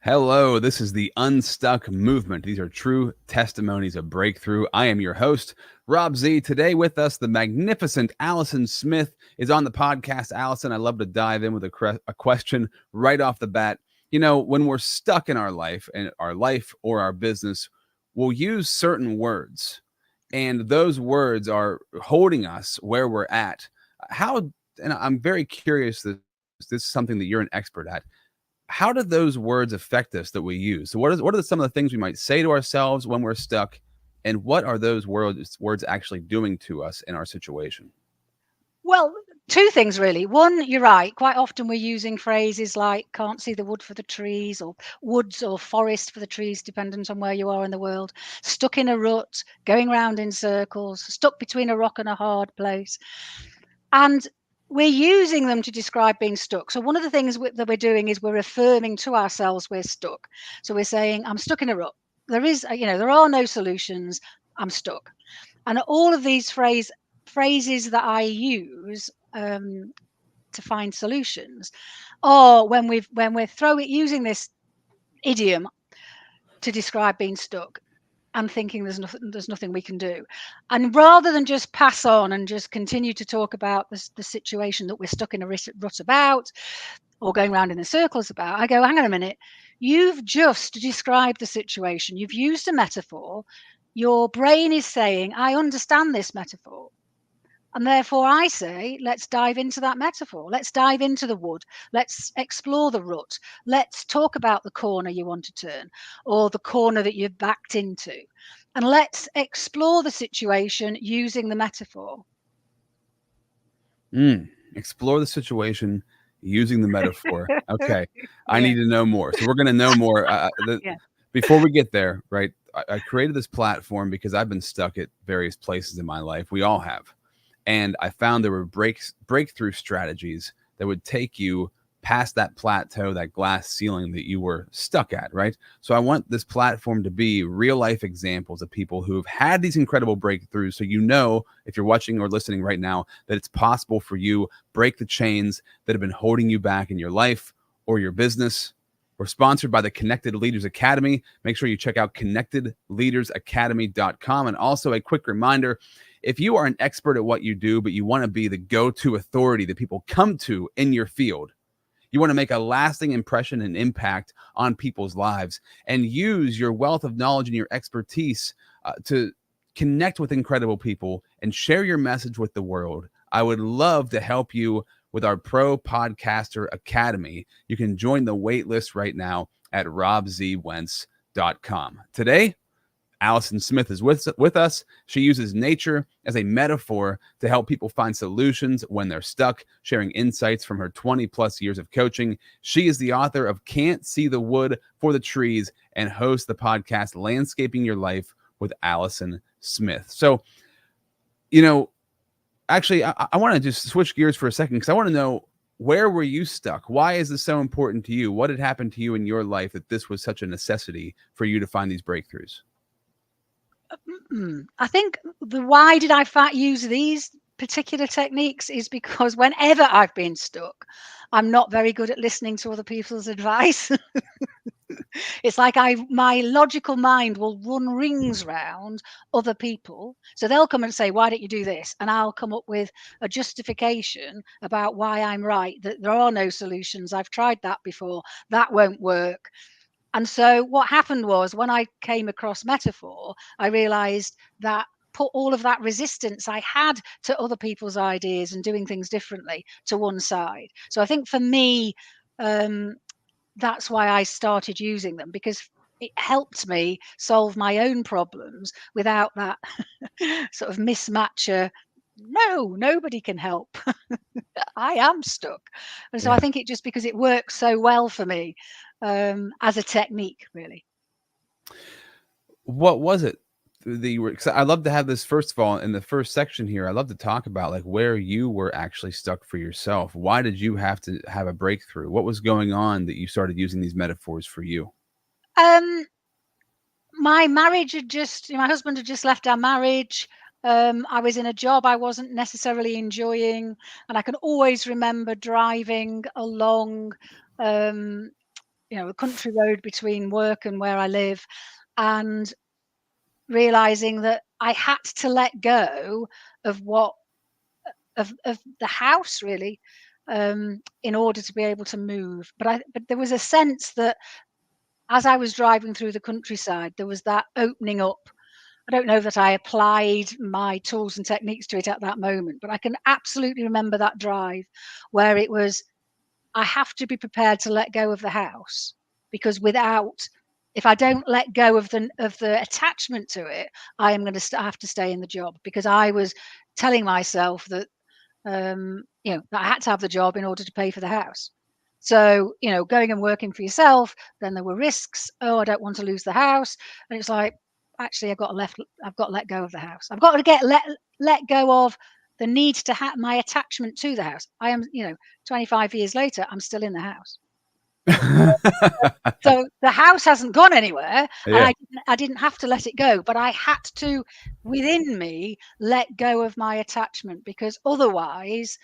Hello, this is the Unstuck movement. These are true testimonies of breakthrough. I am your host, Rob Z. Today with us, the magnificent Alison Smith is on the podcast. Alison, I love to dive in with a question right off the bat. You know, when we're stuck in our life or our business, we'll use certain words, and those words are holding us where we're at. And I'm very curious that this is something that you're an expert at. How do those words affect us that we use? So what are some of the things we might say to ourselves when we're stuck, and what are those words actually doing to us in our situation? Well, two things really. One, you're right. Quite often we're using phrases like can't see the wood for the trees, or woods or forest for the trees, dependent on where you are in the world. Stuck in a rut, going round in circles, stuck between a rock and a hard place. And we're using them to describe being stuck. So one of the things that we're doing is we're affirming to ourselves we're stuck. So we're saying, I'm stuck in a rut. There are no solutions. I'm stuck. And all of these phrases that I use to find solutions, or when we're using this idiom to describe being stuck and thinking there's nothing we can do, and rather than just pass on and just continue to talk about the situation that we're stuck in a rut about, or going around in the circles about, I go, hang on a minute, you've just described the situation, you've used a metaphor, your brain is saying, I understand this metaphor. And therefore, I say, let's dive into that metaphor. Let's dive into the wood. Let's explore the rut. Let's talk about the corner you want to turn, or the corner that you've backed into. And let's explore the situation using the metaphor. Explore the situation using the metaphor. Okay, I Yeah. need to know more. So we're going to know more. Yeah. Before we get there, right? I created this platform because I've been stuck at various places in my life. We all have. And I found there were breakthrough strategies that would take you past that plateau, that glass ceiling that you were stuck at, right? So I want this platform to be real life examples of people who've had these incredible breakthroughs. So you know, if you're watching or listening right now, that it's possible for you break the chains that have been holding you back in your life or your business. We're sponsored by the Connected Leaders Academy. Make sure you check out connectedleadersacademy.com. And also a quick reminder, if you are an expert at what you do, but you want to be the go-to authority that people come to in your field, you want to make a lasting impression and impact on people's lives, and use your wealth of knowledge and your expertise to connect with incredible people and share your message with the world, I would love to help you with our Pro Podcaster Academy. You can join the wait list right now at robzwentz.com. Today, Alison Smith is with us. She uses nature as a metaphor to help people find solutions when they're stuck, sharing insights from her 20 plus years of coaching. She is the author of Can't See the Wood for the Trees and hosts the podcast Landscaping Your Life with Alison Smith. So, you know, actually, I want to just switch gears for a second because I want to know, where were you stuck? Why is this so important to you? What had happened to you in your life that this was such a necessity for you to find these breakthroughs? I think the why did I use these particular techniques is because whenever I've been stuck, I'm not very good at listening to other people's advice. It's like my logical mind will run rings round other people. So they'll come and say, why don't you do this? And I'll come up with a justification about why I'm right, that there are no solutions. I've tried that before. That won't work. And so what happened was, when I came across metaphor, I realized that put all of that resistance I had to other people's ideas and doing things differently to one side. So I think for me, that's why I started using them, because it helped me solve my own problems without that sort of mismatcher. No, nobody can help. I am stuck. And so I Yeah. think it just because it works so well for me as a technique, really. What was it that you were? 'Cause I love to have this, first of all, in the first section here. I love to talk about like where you were actually stuck for yourself. Why did you have to have a breakthrough? What was going on that you started using these metaphors for you? Um, my my husband had just left our marriage. I was in a job I wasn't necessarily enjoying, and I can always remember driving along um, a country road between work and where I live, and realizing that I had to let go of what of the house really, in order to be able to move. But there was a sense that as I was driving through the countryside, there was that opening up. I don't know that I applied my tools and techniques to it at that moment, but I can absolutely remember that drive where it was, I have to be prepared to let go of the house, because if I don't let go of the attachment to it, I am going to have to stay in the job, because I was telling myself that that I had to have the job in order to pay for the house. So, going and working for yourself, then there were risks. Oh, I don't want to lose the house. And it's like, actually, I've got to let go of the house. I've got to let go of the need to have my attachment to the house. I am, 25 years later, I'm still in the house. So the house hasn't gone anywhere, Yeah. and I didn't have to let it go, but I had to, within me, let go of my attachment, because otherwise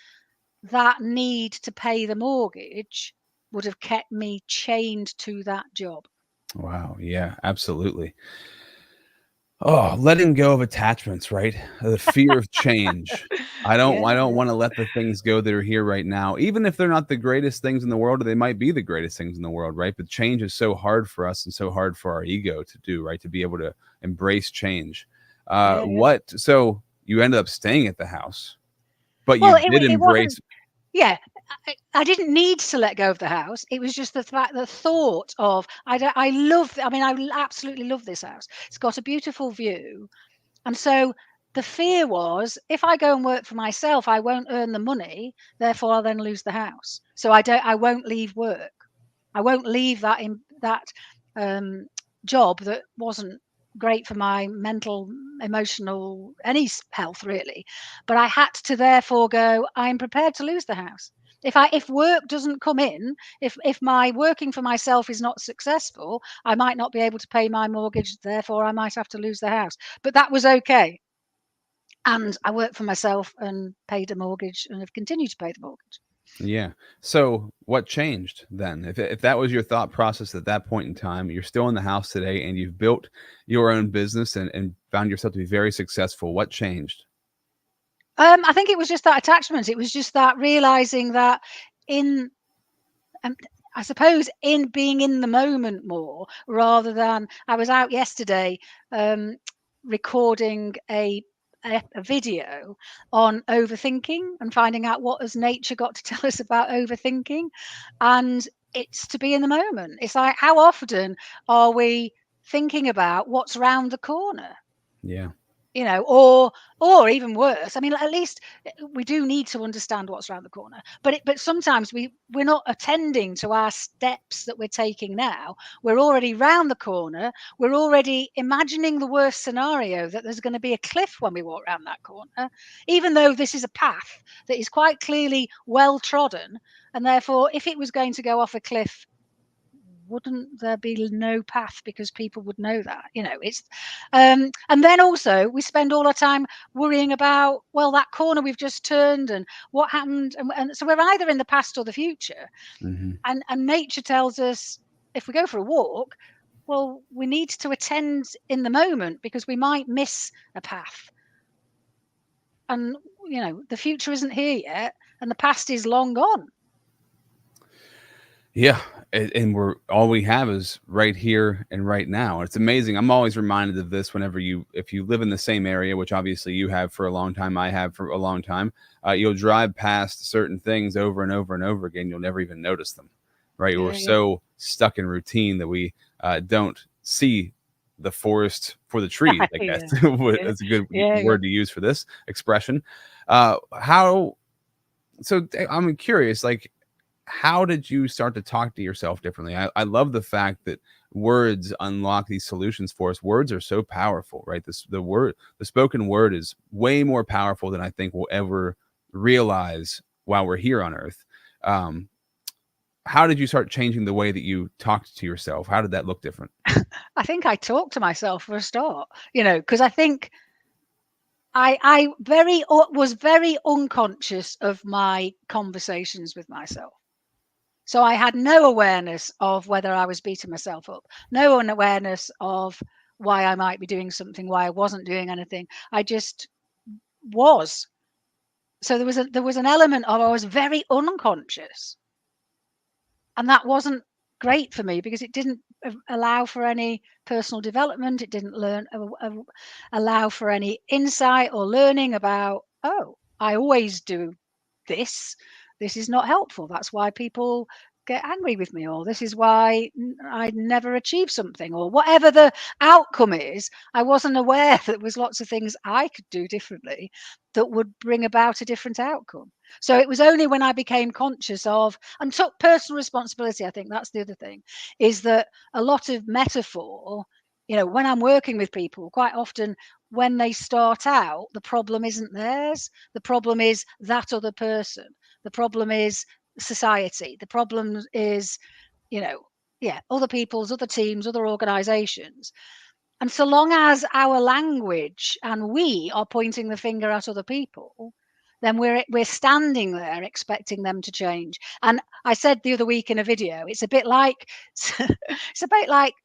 that need to pay the mortgage would have kept me chained to that job. Wow. Yeah, absolutely. Oh, letting go of attachments, right? The fear of change. Yeah, I don't want to let the things go that are here right now, even if they're not the greatest things in the world, or they might be the greatest things in the world, right? But change is so hard for us and so hard for our ego to do, right? To be able to embrace change. yeah, yeah. So you ended up staying at the house, but you Well, did it wasn't. embrace. Yeah, I didn't need to let go of the house. It was just the fact, the thought of, I love. I mean, I absolutely love this house. It's got a beautiful view. And so the fear was, if I go and work for myself, I won't earn the money, therefore I'll then lose the house. So I won't leave work. I won't leave that um, job that wasn't great for my mental, emotional, health really. But I had to therefore go, I'm prepared to lose the house. If work doesn't come in, if my working for myself is not successful, I might not be able to pay my mortgage, therefore I might have to lose the house. But that was okay. And I worked for myself and paid a mortgage and have continued to pay the mortgage. Yeah. So what changed then? If that was your thought process at that point in time, you're still in the house today and you've built your own business and found yourself to be very successful. What changed? I think it was just that attachment. It was just that realizing that in, um, I suppose, in being in the moment more, rather than, I was out yesterday recording a video on overthinking and finding out what has nature got to tell us about overthinking. And it's to be in the moment. It's like, how often are we thinking about what's round the corner? Yeah. Or even worse. I mean, at least we do need to understand what's around the corner. But sometimes we're not attending to our steps that we're taking now. We're already round the corner. We're already imagining the worst scenario, that there's going to be a cliff when we walk around that corner, even though this is a path that is quite clearly well trodden. And therefore, if it was going to go off a cliff, wouldn't there be no path, because people would know that, it's and then also we spend all our time worrying about, well, that corner we've just turned and what happened, and so we're either in the past or the future. Hmm. And nature tells us, if we go for a walk, well, we need to attend in the moment, because we might miss a path. And the future isn't here yet, and the past is long gone. Yeah. And we're all we have is right here and right now. It's amazing. I'm always reminded of this whenever if you live in the same area, which obviously you have for a long time, I have for a long time. You'll drive past certain things over and over and over again. You'll never even notice them, right? We're Yeah, yeah. so stuck in routine that we don't see the forest for the trees, I guess. Yeah, yeah, That's a good yeah, yeah. word to use for this expression. How so I'm curious, like, how did you start to talk to yourself differently? I love the fact that words unlock these solutions for us. Words are so powerful, right? The spoken word is way more powerful than I think we'll ever realize while we're here on earth. Um, how did you start changing the way that you talked to yourself? How did that look different? I think I talk to myself for a start, because I think I was very unconscious of my conversations with myself. So I had no awareness of whether I was beating myself up, no awareness of why I might be doing something, why I wasn't doing anything. I just was. So there was an element of I was very unconscious, and that wasn't great for me because it didn't allow for any personal development. It didn't allow for any insight or learning about, oh, I always do this. This is not helpful. That's why people get angry with me, or this is why I never achieve something, or whatever the outcome is. I wasn't aware that there was lots of things I could do differently that would bring about a different outcome. So it was only when I became conscious of and took personal responsibility. I think that's the other thing, is that a lot of metaphor, when I'm working with people, quite often when they start out, the problem isn't theirs. The problem is that other person. The problem is society. The problem is, other people's, other teams, other organizations. And so long as our language and we are pointing the finger at other people, then we're standing there expecting them to change. And I said the other week in a video, it's a bit like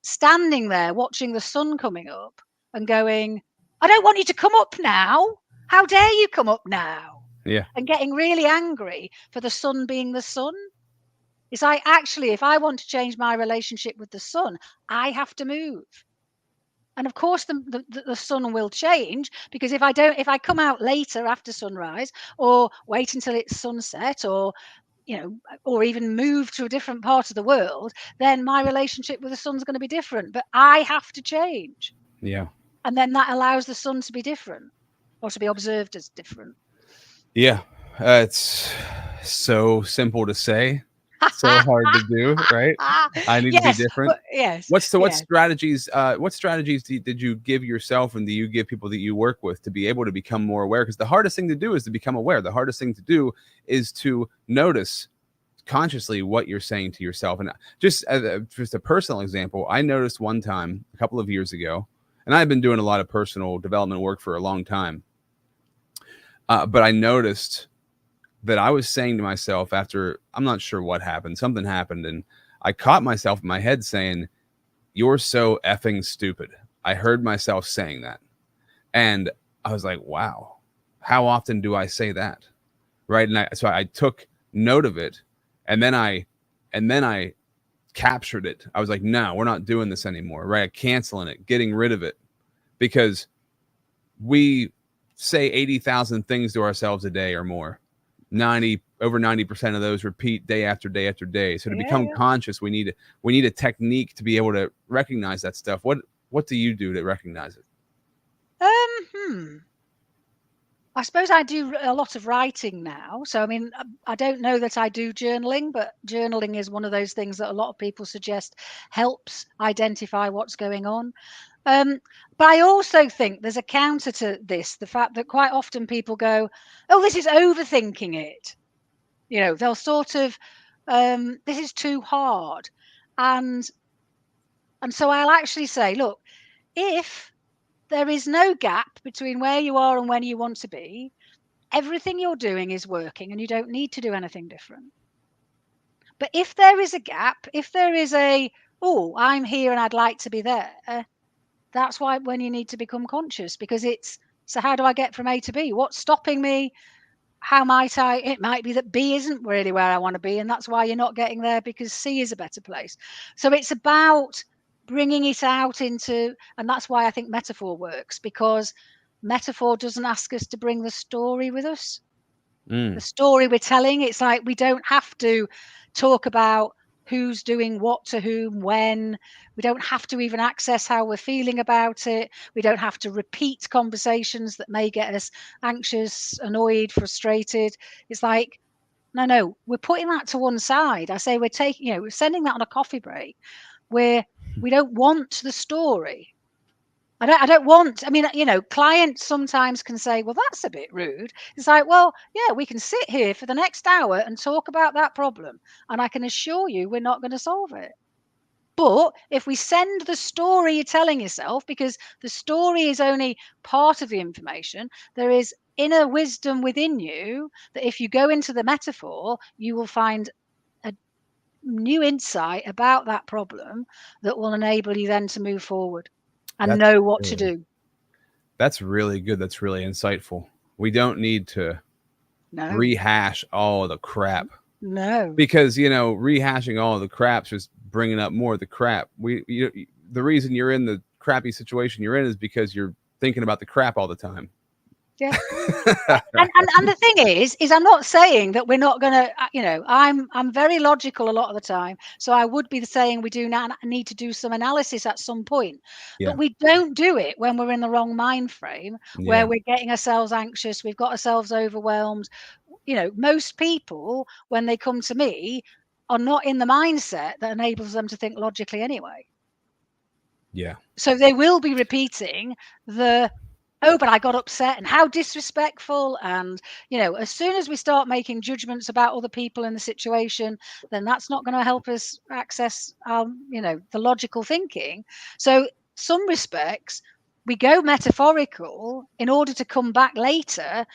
standing there watching the sun coming up and going, I don't want you to come up now. How dare you come up now? Yeah. And getting really angry for the sun being the sun. It's like, actually, if I want to change my relationship with the sun, I have to move. And of course, the sun will change, because if I come out later after sunrise, or wait until it's sunset, or or even move to a different part of the world, then my relationship with the sun's going to be different. But I have to change, Yeah. and then that allows the sun to be different, or to be observed as different. Yeah. It's so simple to say, so hard to do, right? I need to be Yes, different. but yes, What yes. strategies did you give yourself, and do you give people that you work with to be able to become more aware? Because the hardest thing to do is to become aware. The hardest thing to do is to notice consciously what you're saying to yourself. And just a personal example, I noticed one time a couple of years ago, and I've been doing a lot of personal development work for a long time, but I noticed that I was saying to myself after, I'm not sure what happened, something happened, and I caught myself in my head saying, "You're so effing stupid." I heard myself saying that, and I was like, "Wow, how often do I say that?" Right? And so I took note of it, and then I captured it. I was like, "No, we're not doing this anymore." Right? Canceling it, getting rid of it, because we say 80,000 things to ourselves a day or more. Over 90% of those repeat day after day after day. So to become Yeah. conscious, we need a technique to be able to recognize that stuff. What do you do to recognize it? I suppose I do a lot of writing now. So, I mean, I don't know that I do journaling, but journaling is one of those things that a lot of people suggest helps identify what's going on. But I also think there's a counter to this, the fact that quite often people go, oh, this is overthinking it. They'll sort of, this is too hard. And so I'll actually say, look, if there is no gap between where you are and where you want to be, everything you're doing is working and you don't need to do anything different. But if there is a gap, if there is oh, I'm here and I'd like to be there, that's why when you need to become conscious, because so how do I get from A to B? What's stopping me? How might I? It might be that B isn't really where I want to be, and that's why you're not getting there, because C is a better place. So it's about bringing it out into, and that's why I think metaphor works, because metaphor doesn't ask us to bring the story with us. The story we're telling, it's like we don't have to talk about who's doing what to whom when. We don't have to even access how we're feeling about it. We don't have to repeat conversations that may get us anxious, annoyed, frustrated. It's like, no, we're putting that to one side. I say we're sending that on a coffee break where we don't want the story. I don't want, I mean, clients sometimes can say, well, that's a bit rude. It's like, well, yeah, we can sit here for the next hour and talk about that problem. And I can assure you we're not going to solve it. But if we send the story you're telling yourself, because the story is only part of the information, there is inner wisdom within you that if you go into the metaphor, you will find new insight about that problem that will enable you then to move forward and That's know what to really, do. that's really good. That's really insightful. We don't need to No, rehash all the crap no. because rehashing all the crap's just bringing up more of the crap. The reason you're in the crappy situation you're in is because you're thinking about the crap all the time. Yeah. And the thing is I'm not saying that we're not going to, I'm very logical a lot of the time. So I would be saying we do not need to do some analysis at some point, Yeah. but we don't do it when we're in the wrong mind frame, where Yeah. we're getting ourselves anxious, we've got ourselves overwhelmed. Most people, when they come to me, are not in the mindset that enables them to think logically anyway. Yeah. So they will be repeating oh, but I got upset and how disrespectful. And, as soon as we start making judgments about other people in the situation, then that's not going to help us access, the logical thinking. So some respects, we go metaphorical in order to come back later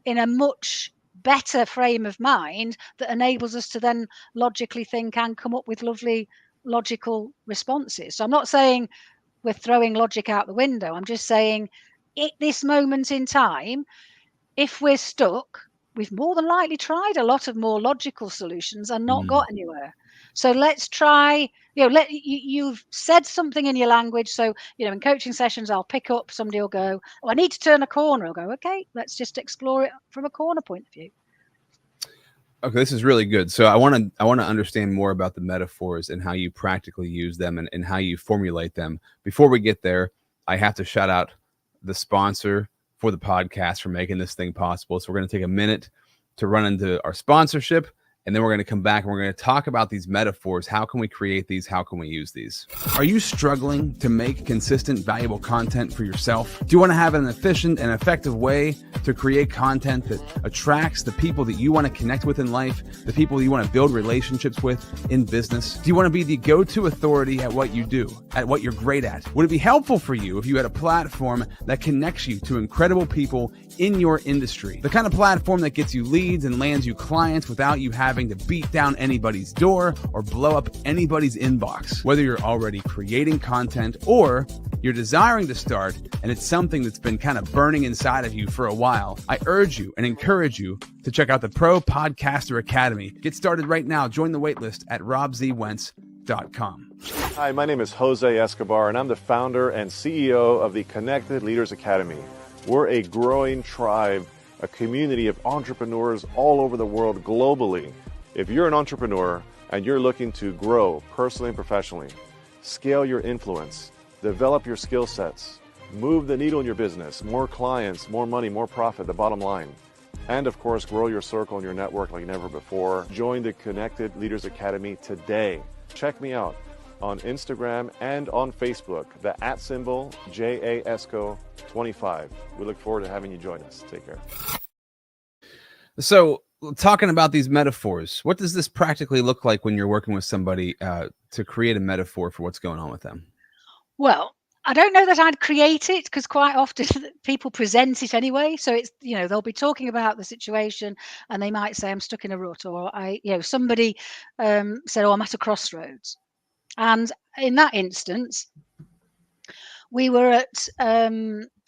in a much better frame of mind that enables us to then logically think and come up with lovely logical responses. So I'm not saying we're throwing logic out the window. I'm just saying at this moment in time, if we're stuck, we've more than likely tried a lot of more logical solutions and not got anywhere. So let's try, you've said something in your language. So, in coaching sessions, I'll pick up, somebody will go, oh, I need to turn a corner. I'll go, okay, let's just explore it from a corner point of view. Okay, this is really good. So I want to understand more about the metaphors and how you practically use them and how you formulate them. Before we get there, I have to shout out the sponsor for the podcast for making this thing possible. So we're going to take a minute to run into our sponsorship, and then we're going to come back and we're going to talk about these metaphors. How can we create these? How can we use these? Are you struggling to make consistent, valuable content for yourself? Do you want to have an efficient and effective way to create content that attracts the people that you want to connect with in life, the people you want to build relationships with in business? Do you want to be the go-to authority at what you do, at what you're great at? Would it be helpful for you if you had a platform that connects you to incredible people in your industry? The kind of platform that gets you leads and lands you clients without you having to beat down anybody's door or blow up anybody's inbox. Whether you're already creating content or you're desiring to start and it's something that's been kind of burning inside of you for a while, I urge you and encourage you to check out the Pro Podcaster Academy. Get started right now. Join the waitlist at robzwentz.com. Hi, my name is Jose Escobar, and I'm the founder and CEO of the Connected Leaders Academy. We're a growing tribe, a community of entrepreneurs all over the world globally. If you're an entrepreneur and you're looking to grow personally and professionally, scale your influence, develop your skill sets, move the needle in your business, more clients, more money, more profit, the bottom line, and of course, grow your circle and your network like never before, join the Connected Leaders Academy today. Check me out on Instagram and on Facebook, the @ JAESCO25. We look forward to having you join us. Take care. So, talking about these metaphors, what does this practically look like when you're working with somebody to create a metaphor for what's going on with them? Well, I don't know that I'd create it because quite often people present it anyway. So it's, they'll be talking about the situation and they might say, I'm stuck in a rut, or somebody said, oh, I'm at a crossroads. And in that instance, we were at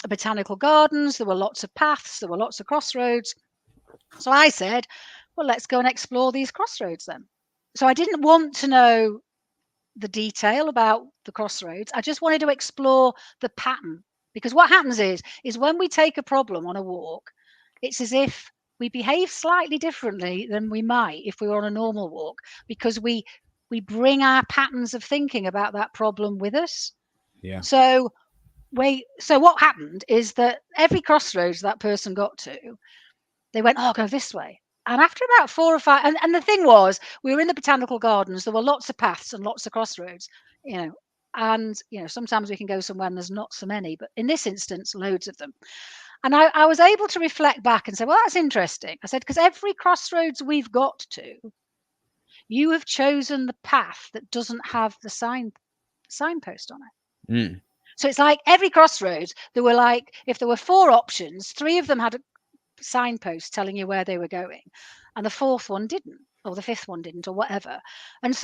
botanical gardens. There were lots of paths. There were lots of crossroads. So I said, well, let's go and explore these crossroads then. So I didn't want to know the detail about the crossroads. I just wanted to explore the pattern, because what happens is when we take a problem on a walk, it's as if we behave slightly differently than we might if we were on a normal walk, because we bring our patterns of thinking about that problem with us. Yeah. So what happened is that every crossroads that person got to, they went, oh, I'll go this way. And after about 4 or 5, and the thing was, we were in the botanical gardens. There were lots of paths and lots of crossroads, and sometimes we can go somewhere and there's not so many, but in this instance, loads of them. And I was able to reflect back and say, well, that's interesting. I said, because every crossroads we've got to, you have chosen the path that doesn't have the signpost on it. Mm. So it's like every crossroads, there were like, if there were 4 options, 3 of them had a signpost telling you where they were going, and the 4th one didn't. or the fifth one didn't, or whatever. And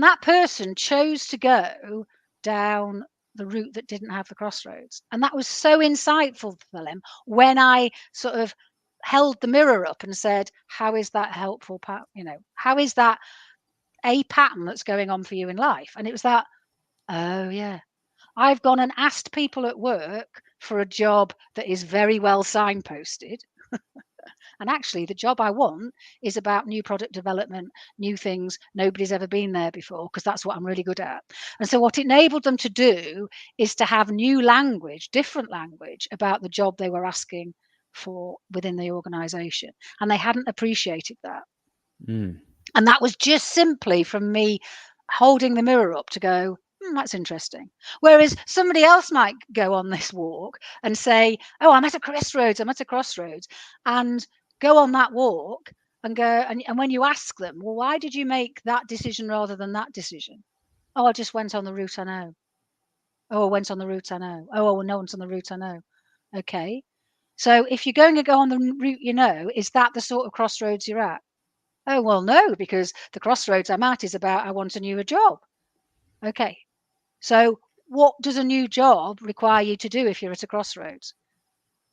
that person chose to go down the route that didn't have the crossroads. And that was so insightful for them when I sort of held the mirror up and said, how is that helpful? How is that a pattern that's going on for you in life? And it was that, oh yeah, I've gone and asked people at work for a job that is very well signposted. And actually, the job I want is about new product development, new things. Nobody's ever been there before, because that's what I'm really good at. And so what it enabled them to do is to have new language, different language about the job they were asking for within the organization. And they hadn't appreciated that. Mm. And that was just simply from me holding the mirror up to go, that's interesting. Whereas somebody else might go on this walk and say, oh, I'm at a crossroads, and go on that walk and go, and when you ask them, well, why did you make that decision rather than that decision? Oh, I just went on the route I know. Oh, I went on the route I know. Oh, well, no one's on the route I know. Okay. So if you're going to go on the route you know, is that the sort of crossroads you're at? Oh, well, no, because the crossroads I'm at is about I want a newer job. Okay. So what does a new job require you to do if you're at a crossroads?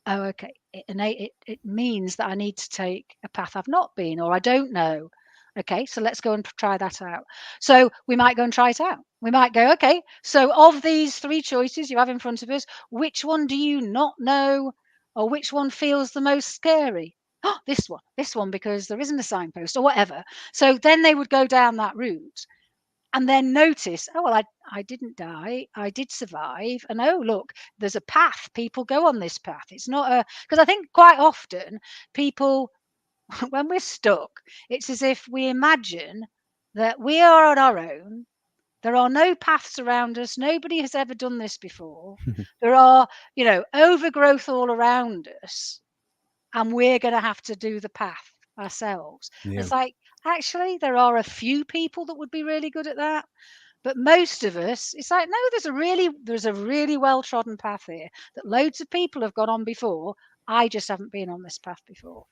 Oh, okay. It means that I need to take a path I've not been, or I don't know. Okay, so let's go and try that out. So we might go and try it out. We might go, okay, so of these three choices you have in front of us, which one do you not know, or which one feels the most scary? Oh, this one, because there isn't a signpost or whatever. So then they would go down that route and then notice, oh, well, I didn't die. I did survive. And oh, look, there's a path. People go on this path. It's not because I think quite often people, when we're stuck, it's as if we imagine that we are on our own. There are no paths around us. Nobody has ever done this before. There are, overgrowth all around us. And we're going to have to do the path ourselves. Yeah. It's like, actually, there are a few people that would be really good at that. But most of us, it's like, no, there's a really well-trodden path here that loads of people have gone on before. I just haven't been on this path before.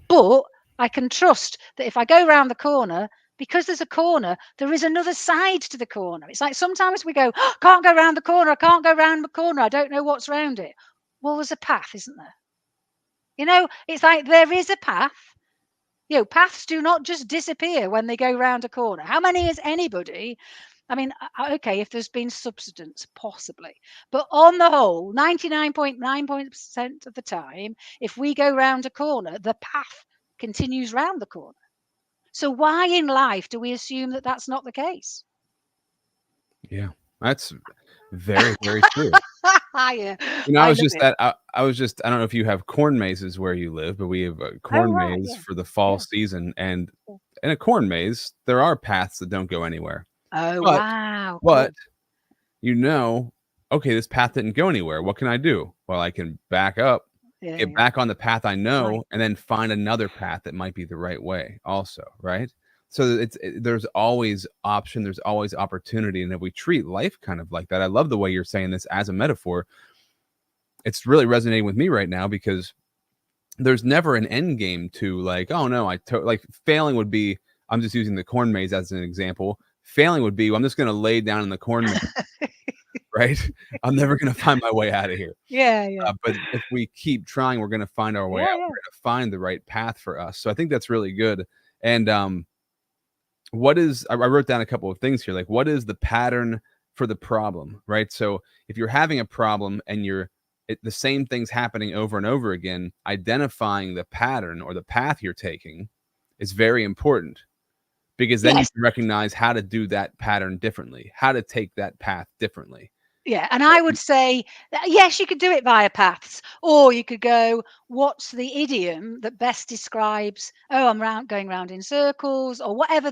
But I can trust that if I go round the corner, because there's a corner, there is another side to the corner. It's like sometimes we go, oh, can't go round the corner. I can't go round the corner. I don't know what's round it. Well, there's a path, isn't there? It's like there is a path. Paths do not just disappear when they go round a corner. How many is anybody? I mean, okay, if there's been subsidence, possibly. But on the whole, 99.9% of the time, if we go round a corner, the path continues round the corner. So why in life do we assume that that's not the case? Yeah, that's very, very true. Yeah, I was just I don't know if you have corn mazes where you live, but we have a corn maze for the fall season. And in a corn maze, there are paths that don't go anywhere. Oh, wow. But, okay, this path didn't go anywhere. What can I do? Well, I can back up, get back on the path I know, and then find another path that might be the right way also, right? So there's always option, there's always opportunity. And if we treat life kind of like that, I love the way you're saying this as a metaphor. It's really resonating with me right now, because there's never an end game to like, oh no, like failing would be, I'm just using the corn maze as an example. Failing would be, well, I'm just going to lay down in the corn maze, right? I'm never going to find my way out of here. Yeah. But if we keep trying, we're going to find our way out. We're going to find the right path for us. So I think that's really good. And I wrote down a couple of things here. Like, what is the pattern for the problem, right? So if you're having a problem and the same thing's happening over and over again, identifying the pattern or the path you're taking is very important, because then you can recognize how to do that pattern differently, how to take that path differently. Yeah, and I would say, yes, you could do it via paths, or you could go, what's the idiom that best describes, oh, I'm going round in circles, or whatever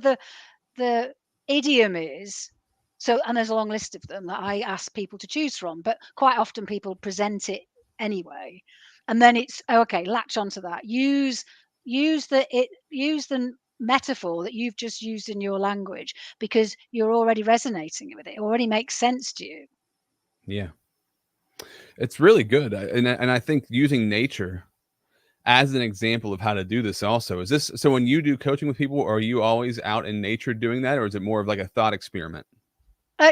the idiom is. So, and there's a long list of them that I ask people to choose from, but quite often people present it anyway. And then it's, okay, latch onto that. Use the metaphor that you've just used in your language, because you're already resonating with it. It already makes sense to you. Yeah, it's really good. And I think using nature as an example of how to do this also, is this, so when you do coaching with people, are you always out in nature doing that, or is it more of like a thought experiment?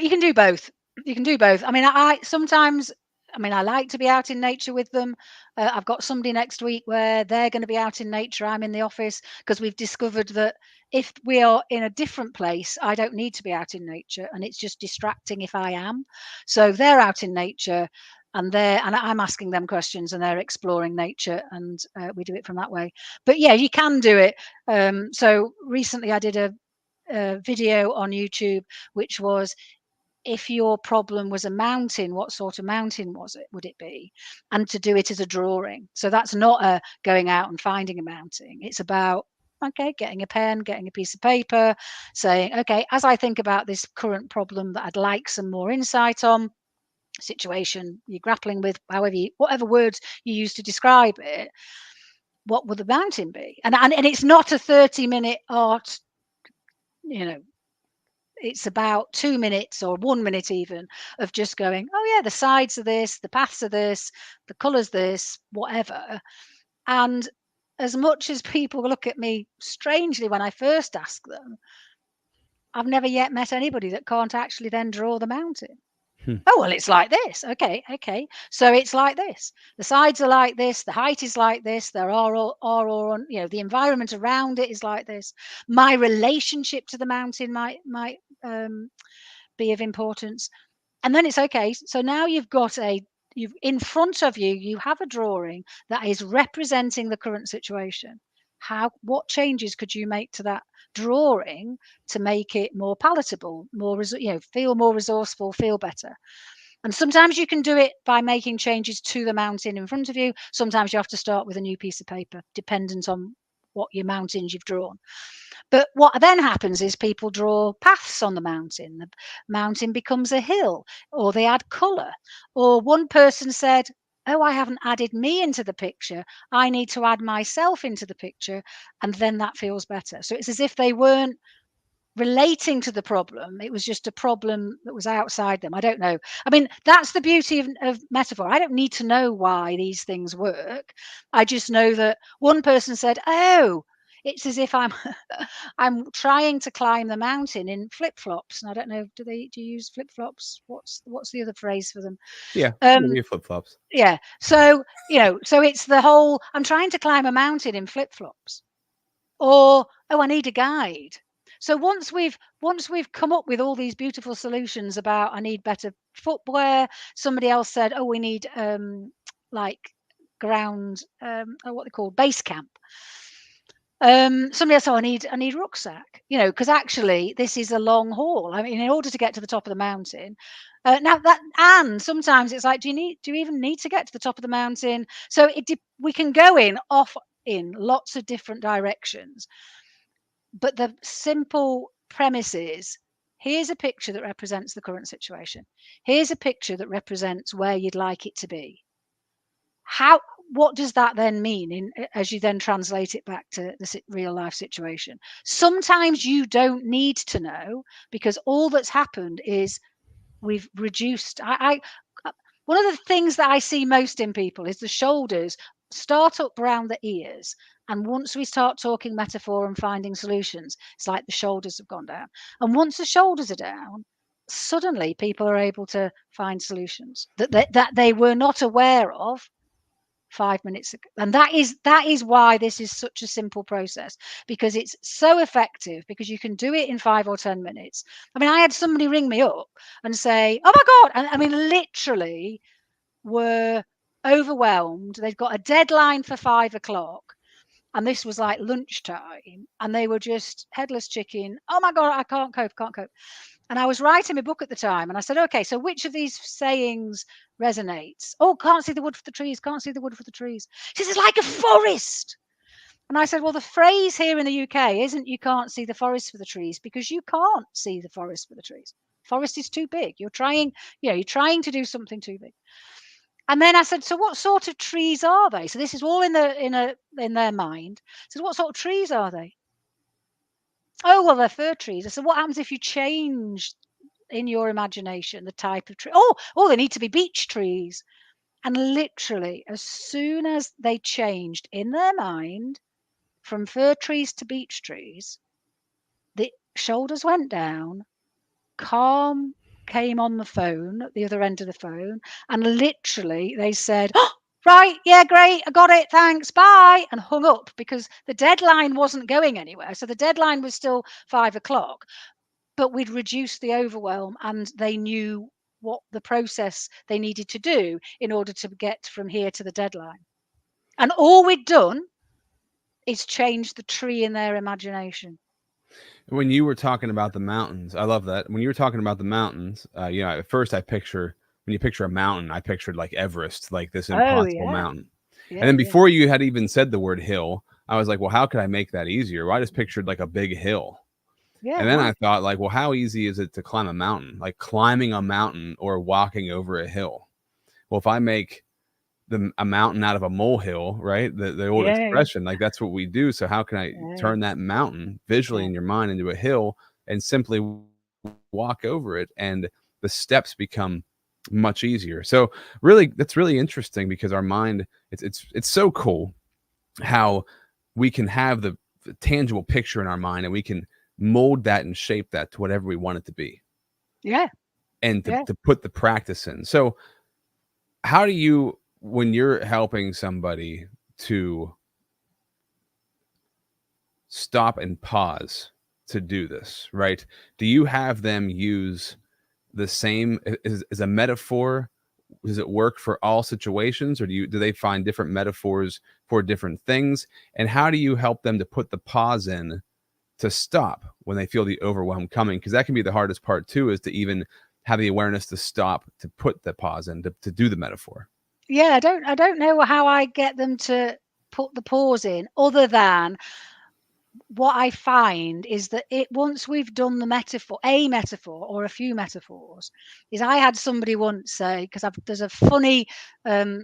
You can do both. You can do both. I mean, I sometimes, I mean, I like to be out in nature with them. I've got somebody next week where they're going to be out in nature. I'm in the office because we've discovered that if we are in a different place, I don't need to be out in nature, and it's just distracting if I am. So they're out in nature, and I'm asking them questions, and they're exploring nature, and we do it from that way. But yeah, you can do it. So recently, I did a video on YouTube, which was, if your problem was a mountain, what sort of mountain would it be? And to do it as a drawing. So that's not a going out and finding a mountain. It's about, okay, getting a pen, getting a piece of paper, saying, okay, as I think about this current problem that I'd like some more insight on, situation you're grappling with, whatever words you use to describe it, what would the mountain be? And it's not a 30-minute art, you know, it's about 2 minutes or 1 minute even of just going, oh yeah, the sides are this, the paths are this, the colours this, whatever. And as much as people look at me strangely when I first ask them, I've never yet met anybody that can't actually then draw the mountain. Hmm. Oh, well, it's like this. Okay. So it's like this. The sides are like this. The height is like this. There are the environment around it is like this. My relationship to the mountain might be of importance. And then it's okay. So now you've in front of you, you have a drawing that is representing the current situation. What changes could you make to that drawing to make it more palatable, feel more resourceful, feel better? And sometimes you can do it by making changes to the mountain in front of you. Sometimes you have to start with a new piece of paper, dependent on what your mountains you've drawn. But what then happens is people draw paths on the mountain. The mountain becomes a hill, or they add colour. Or one person said, oh, I haven't added me into the picture. I need to add myself into the picture. And then that feels better. So it's as if they weren't relating to the problem. It was just a problem that was outside them. I don't know. I mean, that's the beauty of metaphor. I don't need to know why these things work. I just know that one person said, oh, it's as if I'm I'm trying to climb the mountain in flip-flops. And I don't know, do you use flip-flops? What's the other phrase for them? Yeah, we flip flops. Yeah. So, so it's the whole, I'm trying to climb a mountain in flip-flops. Or, oh, I need a guide. So once we've come up with all these beautiful solutions about, I need better footwear, somebody else said, oh, we need like ground, what they call base camp. Somebody else, oh, I need rucksack, because actually this is a long haul. I mean, in order to get to the top of the mountain, and sometimes it's like, do you even need to get to the top of the mountain? So we can go in lots of different directions. But the simple premise is, here's a picture that represents the current situation. Here's a picture that represents where you'd like it to be. What does that then mean as you then translate it back to the real life situation? Sometimes you don't need to know, because all that's happened is we've reduced. One of the things that I see most in people is the shoulders start up around the ears. And once we start talking metaphor and finding solutions, it's like the shoulders have gone down. And once the shoulders are down, suddenly people are able to find solutions that they were not aware of 5 minutes ago. And that is why this is such a simple process, because it's so effective, because you can do it in 5 or 10 minutes. I mean, I had somebody ring me up and say, oh my God, and I mean, literally were overwhelmed. They've got a deadline for 5 o'clock. And this was like lunchtime, and they were just headless chicken. Oh my God, I can't cope. And I was writing my book at the time, and I said, okay, so which of these sayings resonates? Oh, can't see the wood for the trees, can't see the wood for the trees. She says, like a forest. And I said, well, the phrase here in the UK isn't you can't see the forest for the trees, because you can't see the forest for the trees. Forest is too big. You're trying to do something too big. And then I said, so what sort of trees are they? So this is all in their mind. I said, what sort of trees are they? Oh, well, they're fir trees. I said, what happens if you change in your imagination the type of tree? Oh, they need to be beech trees. And literally, as soon as they changed in their mind from fir trees to beech trees, the shoulders went down, calm came on the phone, at the other end of the phone, and literally they said, oh, right, yeah, great, I got it, thanks, bye, and hung up because the deadline wasn't going anywhere. So the deadline was still 5 o'clock, but we'd reduced the overwhelm and they knew what the process they needed to do in order to get from here to the deadline. And all we'd done is change the tree in their imagination. When you were talking about the mountains, I love that. When you were talking about the mountains, at first when you picture a mountain, I pictured like Everest, like this impossible mountain. And then before you had even said the word hill, I was like, well, how could I make that easier? Well, I just pictured like a big hill. Yeah, and then I thought, like, well, how easy is it to climb a mountain? Like climbing a mountain or walking over a hill. Well, if I make a mountain out of a molehill, right? The old expression, like that's what we do. So how can I turn that mountain visually in your mind into a hill and simply walk over it? And the steps become much easier. So really, that's really interesting because our mind, it's so cool how we can have the tangible picture in our mind and we can mold that and shape that to whatever we want it to be. Yeah. And to put the practice in. So how do you, when you're helping somebody to stop and pause to do this, right? Do you have them use the same as a metaphor? Does it work for all situations, or do they find different metaphors for different things? And how do you help them to put the pause in to stop when they feel the overwhelm coming? Because that can be the hardest part too, is to even have the awareness to stop, to put the pause in, to do the metaphor. Yeah, I don't know how I get them to put the pause in, other than what I find is that once we've done the metaphor, a metaphor or a few metaphors, is I had somebody once say, because there's a funny a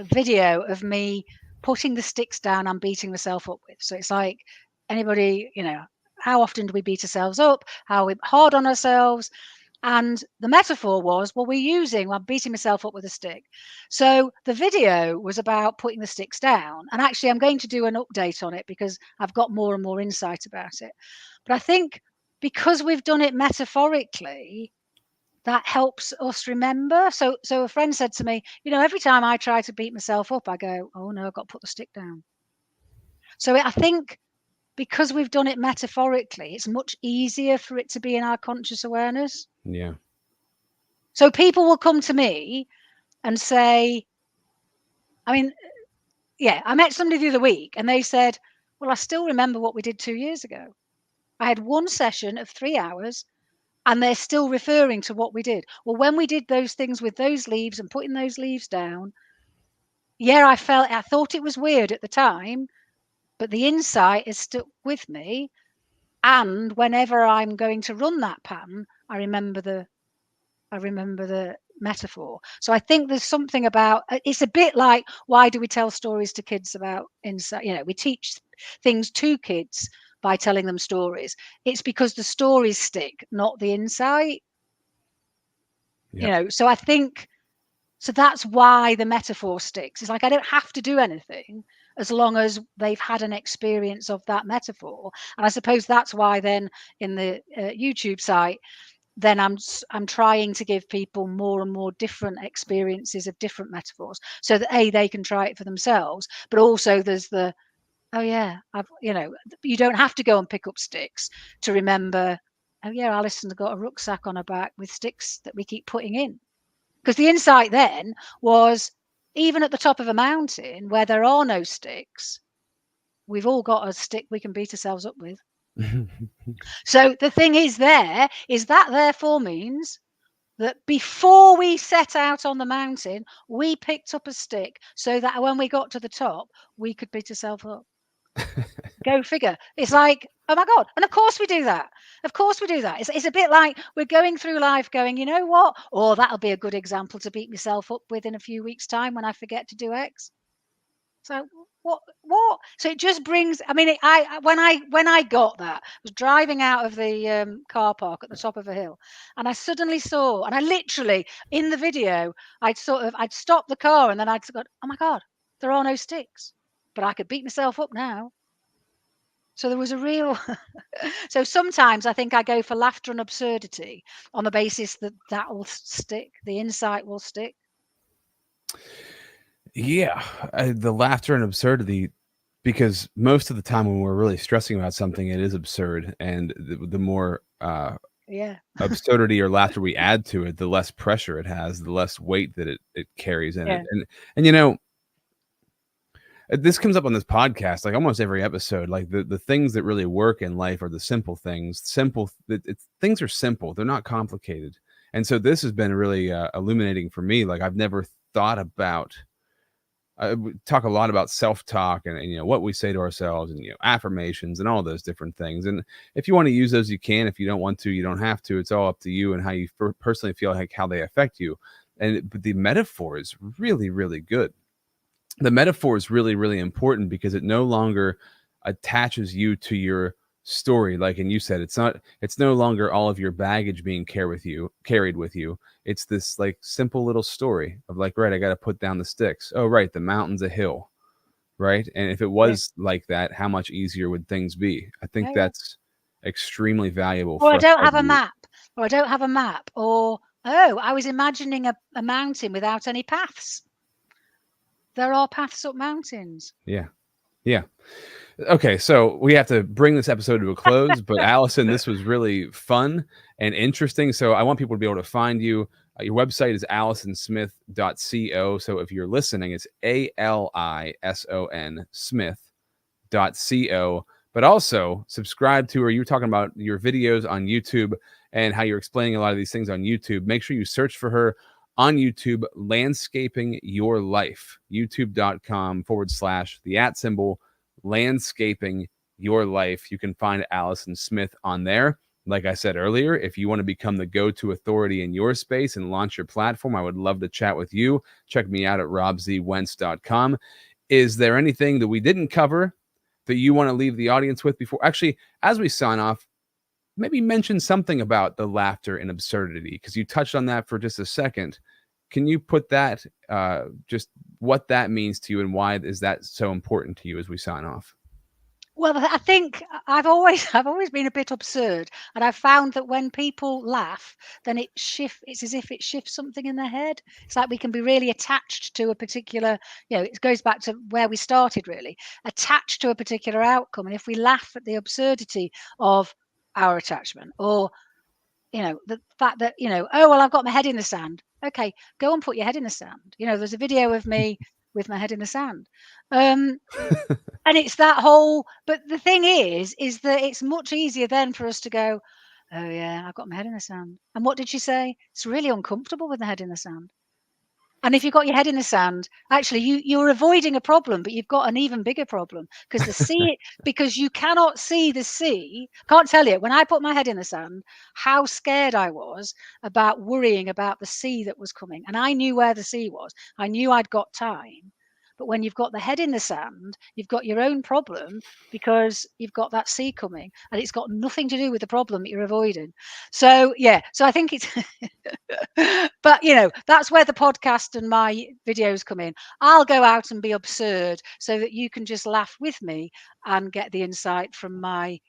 video of me putting the sticks down I'm beating myself up with. So it's like, anybody, how often do we beat ourselves up? How are we hard on ourselves? And the metaphor was, I'm beating myself up with a stick. So the video was about putting the sticks down. And actually, I'm going to do an update on it because I've got more and more insight about it. But I think because we've done it metaphorically, that helps us remember. So a friend said to me, every time I try to beat myself up, I go, oh no, I've got to put the stick down. So I think because we've done it metaphorically, it's much easier for it to be in our conscious awareness. Yeah. So people will come to me and say, I met somebody the other week and they said, well, I still remember what we did 2 years ago. I had one session of 3 hours and they're still referring to what we did. Well, when we did those things with those leaves and putting those leaves down, I thought it was weird at the time, but the insight has stuck with me. And whenever I'm going to run that pattern, I remember the metaphor. So I think there's something about, it's a bit like, why do we tell stories to kids about insight? We teach things to kids by telling them stories. It's because the stories stick, not the insight. Yep. So I think, so that's why the metaphor sticks. It's like, I don't have to do anything as long as they've had an experience of that metaphor. And I suppose that's why then in the YouTube site, then I'm trying to give people more and more different experiences of different metaphors, so that they can try it for themselves. But also there's you don't have to go and pick up sticks to remember, Alison's got a rucksack on her back with sticks that we keep putting in. Because the insight then was, even at the top of a mountain where there are no sticks, we've all got a stick we can beat ourselves up with. So the thing is that therefore means that before we set out on the mountain, we picked up a stick so that when we got to the top, we could beat ourselves up. Go figure. It's like, oh my God. And of course we do that. It's a bit like we're going through life going, you know what? Oh, that'll be a good example to beat myself up with in a few weeks' time when I forget to do X. So what? So it just brings. I mean, when I got that, I was driving out of the car park at the top of a hill, and I suddenly saw, and I literally in the video, I'd stopped the car, and then I'd got, oh my God, there are no sticks, but I could beat myself up now. So there was a real. So sometimes I think I go for laughter and absurdity on the basis that will stick. The insight will stick. Yeah, the laughter and absurdity, because most of the time when we're really stressing about something, it is absurd, and the more Yeah. absurdity or laughter we add to it, the less pressure it has, the less weight that it carries in Yeah. it. And you know, this comes up on this podcast like almost every episode. Like the things that really work in life are the simple things. Things are simple; they're not complicated. And so this has been really illuminating for me. Like I've never thought about. We talk a lot about self-talk and you know what we say to ourselves and you know affirmations and all those different things. And if you want to use those, you can. If you don't want to, you don't have to. It's all up to you and how you personally feel like how they affect you. But the metaphor is really, really good. The metaphor is really, really important because it no longer attaches you to your story. Like, and you said, it's no longer all of your baggage being carried with you. It's this like simple little story of like, right, I got to put down the sticks. Oh, right. The mountain's a hill. Right. And if it was like that, how much easier would things be? I think that's extremely valuable. Or I don't have a map, or I don't have a map, or, oh, I was imagining a mountain without any paths. There are paths up mountains. Yeah. Yeah. Okay, so we have to bring this episode to a close, but Alison, this was really fun and interesting. So I want people to be able to find you. Your website is alisonsmith.co. So if you're listening, it's ALISON Smith.co. But also subscribe to, or you were talking about your videos on YouTube and how you're explaining a lot of these things on YouTube. Make sure you search for her on YouTube, Landscaping Your Life, youtube.com/the @ Landscaping Your Life. You can find Alison Smith on there. Like I said earlier, if you want to become the go-to authority in your space and launch your platform, I would love to chat with you. Check me out at robzwentz.com. Is there anything that we didn't cover that you want to leave the audience with before? Actually, as we sign off, maybe mention something about the laughter and absurdity, because you touched on that for just a second. Can you put that, just what that means to you and why is that so important to you as we sign off? Well, I think I've always been a bit absurd, and I've found that when people laugh, then it's as if it shifts something in their head. It's like we can be really attached to a particular, it goes back to where we started, really, attached to a particular outcome. And if we laugh at the absurdity of our attachment, or the fact that, oh, well, I've got my head in the sand. Okay, go and put your head in the sand. There's a video of me with my head in the sand. And it's that whole, but the thing is that it's much easier then for us to go, oh yeah, I've got my head in the sand. And what did she say? It's really uncomfortable with the head in the sand. And if you've got your head in the sand, actually you're avoiding a problem, but you've got an even bigger problem because you cannot see the sea. Can't tell you, when I put my head in the sand, how scared I was about worrying about the sea that was coming. And I knew where the sea was. I knew I'd got time. But when you've got the head in the sand, you've got your own problem because you've got that sea coming, and it's got nothing to do with the problem that you're avoiding. So, yeah, so I think it's, but, that's where the podcast and my videos come in. I'll go out and be absurd so that you can just laugh with me and get the insight from my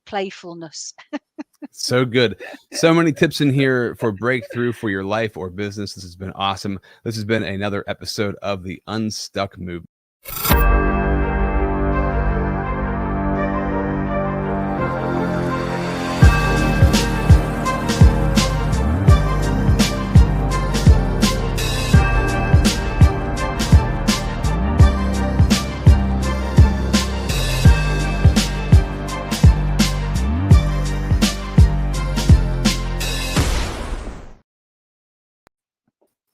playfulness. So good. So many tips in here for breakthrough for your life or business. This has been awesome. This has been another episode of the Unstuck Movement.